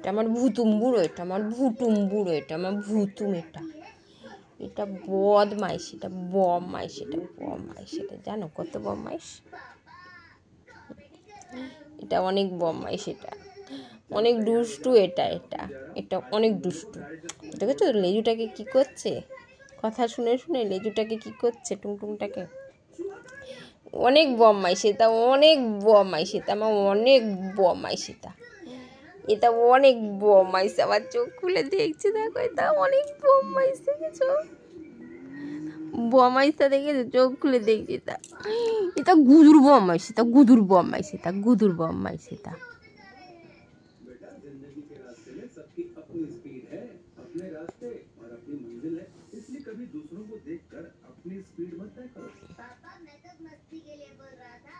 এটা আমার ভুতুম বুড়ো, এটা আমার ভুটুম বুড়ো, এটা আমার ভুতুম, এটা এটা বদমাইশ, এটা বদমাইশ, এটা বদমাইশ, এটা জানো কত বদমাইশ, এটা অনেক বদমাইশ, এটা অনেক দুষ্টু, এটা এটা এটা অনেক দুষ্টু। দেখেছো লেজুটাকে কি করছে, কথা শুনে শুনে লেজুটাকে কি করছে, টুংটুংটাকে। অনেক বদমাইশ এটা, অনেক বদমাইশ এটা, আমার অনেক বদমাইশ এটা, এটা অনেক বদমাইশ। আমার চোখ খুলে দেখছি, দেখো এটা অনেক বদমাইশ, দেখেছো বদমাইশটা দেখেছো, চোখ খুলে দেখছি এটা, এটা গুদুর বদমাইশ, এটা গুদুর বদমাইশ, এটা গুদুর বদমাইশ এটা। जिंदगी के रास्ते में सबकी अपनी स्पीड है, अपने रास्ते और अपनी मंजिल है, इसलिए कभी दूसरों को देखकर अपनी स्पीड मत तय करो। पापा मैं तो मस्ती के लिए बोल रहा था।